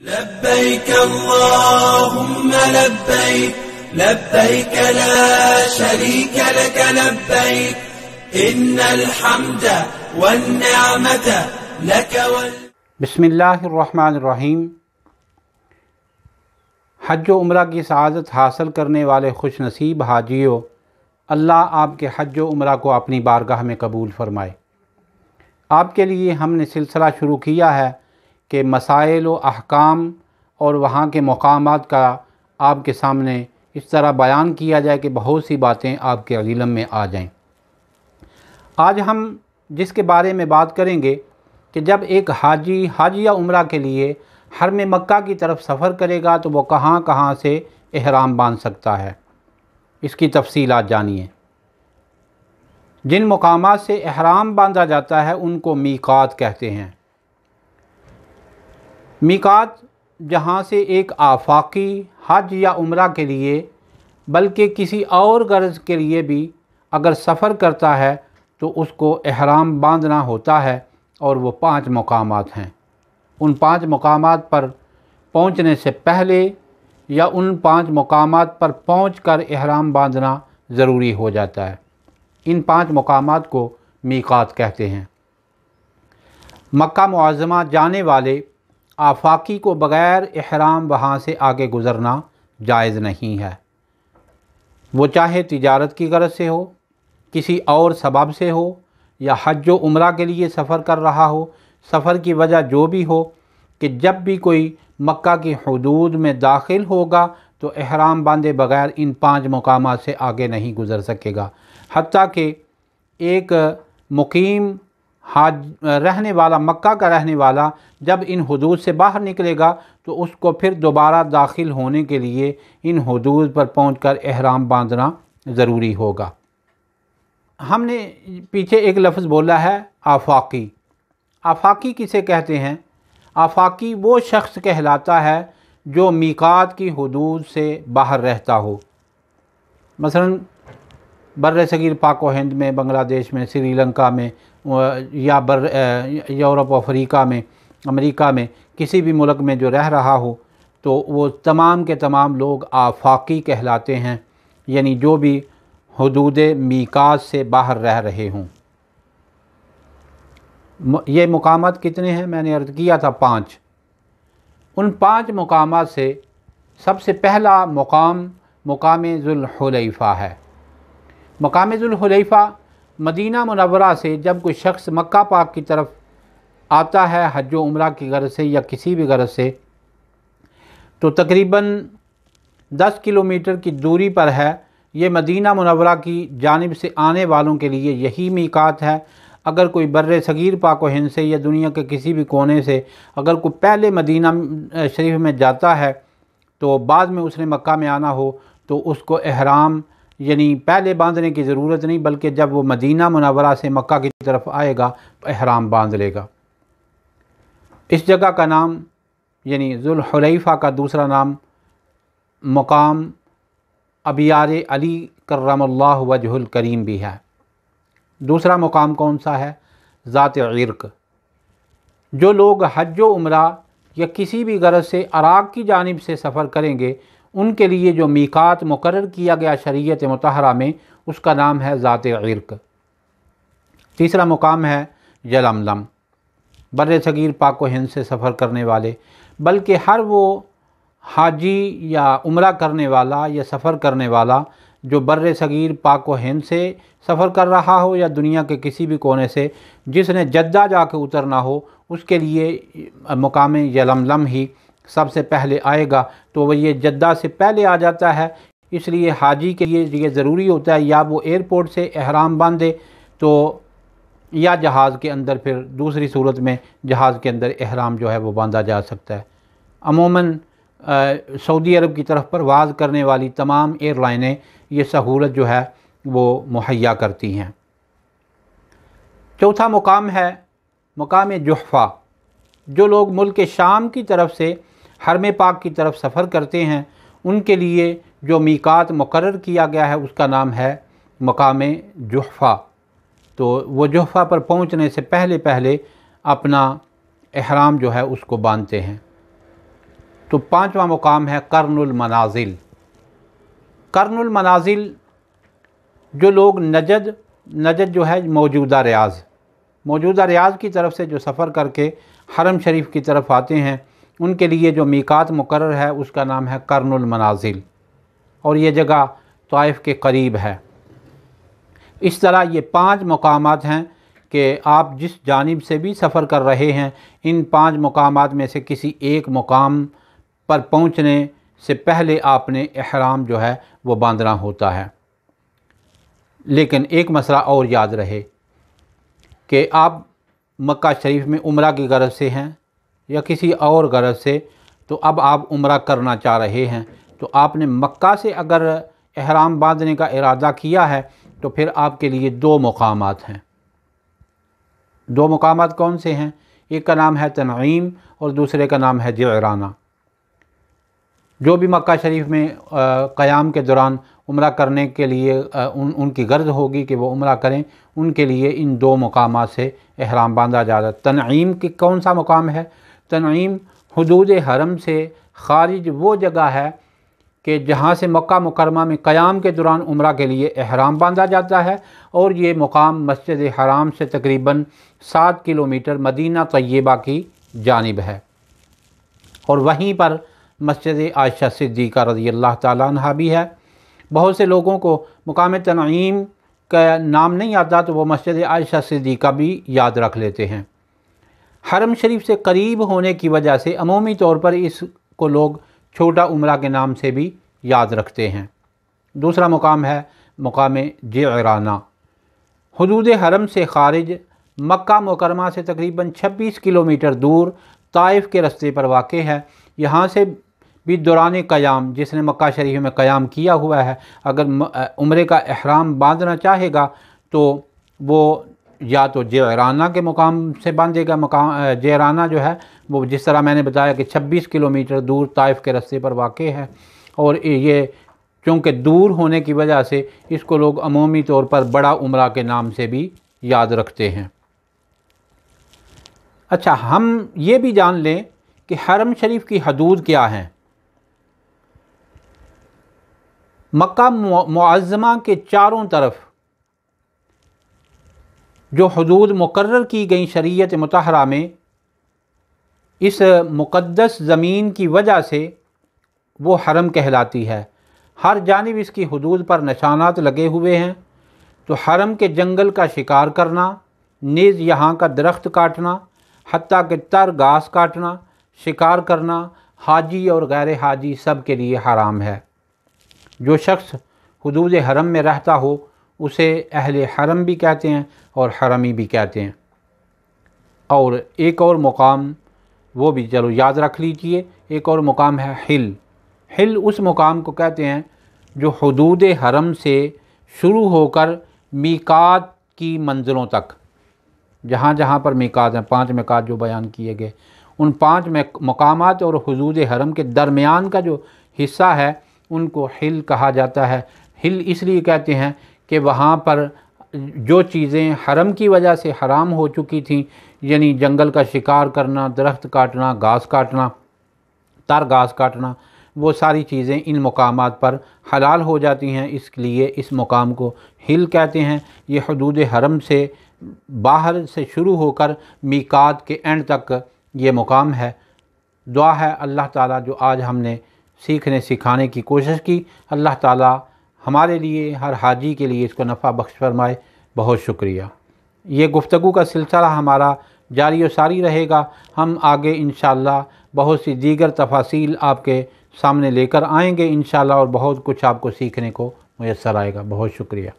लब्बैक अल्लाहुम्मा लब्बैक लब्बैक ला शरीक लक लब्बैक इन्नल हम्द वन्निअमत लक वल। बिस्मिल्लाहिर्रहमानिर्रहीम। हज व उम्रा की सआदत हासिल करने वाले खुश नसीब हाजियों, अल्लाह आपके हज व उम्रा को अपनी बारगाह में कबूल फ़रमाए। आपके लिए हमने सिलसिला शुरू किया है कि मसाइल व अहकाम और वहाँ के मकामात का आपके सामने इस तरह बयान किया जाए कि बहुत सी बातें आपके इल्म में आ जाएं। आज हम जिसके बारे में बात करेंगे कि जब एक हाजी हज या उम्रा के लिए हरम मक्का की तरफ सफ़र करेगा तो वो कहाँ कहाँ से एहराम बांध सकता है, इसकी तफसीलात जानिए। जिन मकामात से एहराम बांधा जाता है उनको मीकात कहते हैं। मीकात जहाँ से एक आफाकी हज या उम्रा के लिए बल्कि किसी और गर्ज़ के लिए भी अगर सफ़र करता है तो उसको एहराम बांधना होता है, और वो 5 मकामात हैं। उन 5 मकामात पर पहुँचने से पहले या उन 5 मकामात पर पहुँचकर एहराम बांधना ज़रूरी हो जाता है। इन 5 मकामात को मीकात कहते हैं। मक्का मुअज़्ज़मा जाने वाले आफाकी को बग़ैर एहराम वहाँ से आगे गुज़रना जायज़ नहीं है। वो चाहे तिजारत की गरज से हो, किसी और सबब से हो, या हज व उम्रा के लिए सफ़र कर रहा हो। सफ़र की वजह जो भी हो कि जब भी कोई मक्का की हुदूद में दाखिल होगा तो एहराम बांधे बग़ैर इन 5 मकामात से आगे नहीं गुज़र सकेगा। हत्ता कि एक मुकीम हाज रहने वाला, मक्का का रहने वाला, जब इन हुदूद से बाहर निकलेगा तो उसको फिर दोबारा दाखिल होने के लिए इन हुदूद पर पहुंचकर एहराम बांधना ज़रूरी होगा। हमने पीछे एक लफ्ज़ बोला है आफाकी। आफाकी किसे कहते हैं? आफाकी वो शख्स कहलाता है जो मीकात की हुदूद से बाहर रहता हो। मसलन बर्र सगीर पाक व हिंद में, बांग्लादेश में, श्रीलंका में, या यूरोप अफ्रीका में, अमेरिका में, किसी भी मुल्क में जो रह रहा हो तो वो तमाम के तमाम लोग आफाकी कहलाते हैं, यानी जो भी हुदूद मीकात से बाहर रह रहे हों। ये मुकामात कितने हैं? मैंने अर्ज़ किया था 5। उन 5 मुकामात से सबसे पहला मुकाम मुकाम ज़ुल्हुलैफ़ा है। मकाम ज़ुल्हुलैफ़ा मदीना मुनव्वरा से जब कोई शख्स मक्का पाक की तरफ आता है हज व उम्रा की गरज से या किसी भी गरज से, तो तकरीबन 10 किलोमीटर की दूरी पर है। ये मदीना मुनव्वरा की जानिब से आने वालों के लिए यही मीकात है। अगर कोई बर्रे सगीर पाक व हिंद से या दुनिया के किसी भी कोने से अगर कोई पहले मदीना शरीफ में जाता है तो बाद में उसने मक्का में आना हो तो उसको एहराम यानी पहले बांधने की ज़रूरत नहीं, बल्कि जब वो मदीना मुनव्वरा से मक्का की तरफ आएगा तो एहराम बांध लेगा। इस जगह का नाम यानी ज़ुल्हुलैफ़ा का दूसरा नाम मकाम अबियार अली कर्रमल्लाहु वजहुल करीम भी है। दूसरा मुकाम कौन सा है? ज़ात इर्क। जो लोग हज व उम्रा या किसी भी गरज से इराक़ की जानिब से सफ़र करेंगे उनके लिए जो मीकात मुकर्रर किया गया शरीयत मुतहरा में, उसका नाम है ज़ात इर्क। तीसरा मुकाम है यलमलम। बर्रे सगीर पाक व हिंद से सफ़र करने वाले, बल्कि हर वो हाजी या उम्रा करने वाला या सफ़र करने वाला जो बर्रे सगीर पाक व हिंद से सफ़र कर रहा हो या दुनिया के किसी भी कोने से, जिसने जद्दा जाकर उतरना हो, उसके लिए मुकाम यलमलम ही सबसे पहले आएगा। तो वह ये जद्दा से पहले आ जाता है, इसलिए हाजी के लिए ये ज़रूरी होता है या वो एयरपोर्ट से एहराम बांधे तो, या जहाज़ के अंदर, फिर दूसरी सूरत में जहाज़ के अंदर एहराम जो है वो बांधा जा सकता है। अमूमन सऊदी अरब की तरफ परवाज़ करने वाली तमाम एयरलाइनें ये सहूलत जो है वो मुहैया करती हैं। चौथा मुकाम है मुकाम जुहफ़ा। जो लोग मुल्क शाम की तरफ से हरम पाक की तरफ सफ़र करते हैं उनके लिए जो मीकात मुकर्रर किया गया है उसका नाम है मकाम जुहफ़ा। तो वो जुहफ़ा पर पहुंचने से पहले पहले अपना एहराम जो है उसको बांधते हैं। तो पाँचवा मुकाम है कर्नुल मनाजिल। कर्नुल मनाजिल जो लोग नजद जो है मौजूदा रियाज़ की तरफ से जो सफ़र करके हरम शरीफ की तरफ आते हैं, उनके लिए जो मीकात मुकर्रर है उसका नाम है कर्नुल मनाजिल, और ये जगह ताइफ के करीब है। इस तरह ये 5 मुकामात हैं कि आप जिस जानिब से भी सफ़र कर रहे हैं, इन 5 मुकामात में से किसी एक मुकाम पर पहुँचने से पहले आपने इहराम जो है वो बांधना होता है। लेकिन एक मसला और याद रहे कि आप मक्का शरीफ में उम्रा की गरज से हैं या किसी और गरज से, तो अब आप उम्रा करना चाह रहे हैं, तो आपने मक्का से अगर इहराम बांधने का इरादा किया है तो फिर आपके लिए 2 मुकामात हैं। 2 मुकामात कौन से हैं? एक का नाम है तनईम और दूसरे का नाम है जिराना। जो भी मक्का शरीफ में क़याम के दौरान उम्रा करने के लिए उनकी गर्ज होगी कि वो उम्रा करें, उनके लिए इन 2 मुकामात से इहराम बांधा जाता है। तनईम की कौन सा मुकाम है? तनईम हुदूद हरम से खारिज वो जगह है कि जहाँ से मक्का मुकरमा में क़याम के दौरान उम्रा के लिए इहराम बांधा जाता है, और ये मुकाम मस्जिद हराम से तकरीबन 7 किलोमीटर मदीना तय्यबा की जानिब है। और वहीं पर मस्जिद आयशा सिद्दीक़ा रज़ियल्लाहु ताला अन्हा भी है। बहुत से लोगों को मुकाम तनईम का नाम नहीं आता तो वो मस्जिद आयशा सिद्दीक़ा भी याद रख लेते हैं। हरम शरीफ से करीब होने की वजह से अमूमी तौर पर इसको लोग छोटा उम्रा के नाम से भी याद रखते हैं। दूसरा मुकाम है मुकाम जिराना। हुदूद हरम से खारिज मक्का मुकरमा से तकरीबन 26 किलोमीटर दूर ताइफ के रस्ते पर वाक़ है। यहाँ से भी दौरान क़याम, जिसने मक्का शरीफ में क़याम किया हुआ है, अगर उम्रे का इहराम बांधना चाहेगा तो वो या तो जिराना के मुकाम से बांधेगा। जिराना जो है वो जिस तरह मैंने बताया कि 26 किलोमीटर दूर ताइफ के रस्ते पर वाक़ है, और ये चूँकि दूर होने की वजह से इसको लोग अमूमी तौर पर बड़ा उम्रा के नाम से भी याद रखते हैं। अच्छा, हम ये भी जान लें कि हरम शरीफ की हदूद क्या हैं। मक्का मुअज़्ज़मा के चारों तरफ जो हदूद मुकर्रर की गई शरीयत मुतहरा में, इस मुक़द्दस ज़मीन की वजह से वो हरम कहलाती है। हर जानिब इसकी हदूद पर निशानात लगे हुए हैं। तो हरम के जंगल का शिकार करना, नेज़ यहाँ का दरख्त काटना, हत्ता के तर घास काटना, शिकार करना हाजी और गैर हाजी सब के लिए हराम है। जो शख्स हुदूद हरम में रहता हो उसे अहले हरम भी कहते हैं और हरमी भी कहते हैं। और एक और मुकाम वो भी चलो याद रख लीजिए, एक और मुकाम है हिल। हिल उस मुकाम को कहते हैं जो हुदूद हरम से शुरू होकर मीकात की मंजिलों तक, जहाँ जहाँ पर मीकात हैं, 5 मीकात जो बयान किए गए, उन 5 मकामात और हुदूद हरम के दरमियान का जो हिस्सा है उनको हिल कहा जाता है। हिल इसलिए कहते हैं कि वहाँ पर जो चीज़ें हरम की वजह से हराम हो चुकी थीं, यानी जंगल का शिकार करना, दरख्त काटना, घास काटना, तर घास काटना, वो सारी चीज़ें इन मुकामात पर हलाल हो जाती हैं। इसलिए इस मुकाम को हिल कहते हैं। ये हुदूद हरम से बाहर से शुरू होकर मीकात के एंड तक ये मुकाम है। दुआ है अल्लाह ताला जो आज हमने सीखने सिखाने की कोशिश की, अल्लाह ताला हमारे लिए, हर हाजी के लिए इसको नफ़ा बख्श फरमाए। बहुत शुक्रिया। ये गुफ्तगू का सिलसिला हमारा जारी और सारी रहेगा। हम आगे इंशाअल्लाह बहुत सी दीगर तफासील आपके सामने लेकर आएंगे इंशाअल्लाह, और बहुत कुछ आपको सीखने को मुयस्सर आएगा। बहुत शुक्रिया।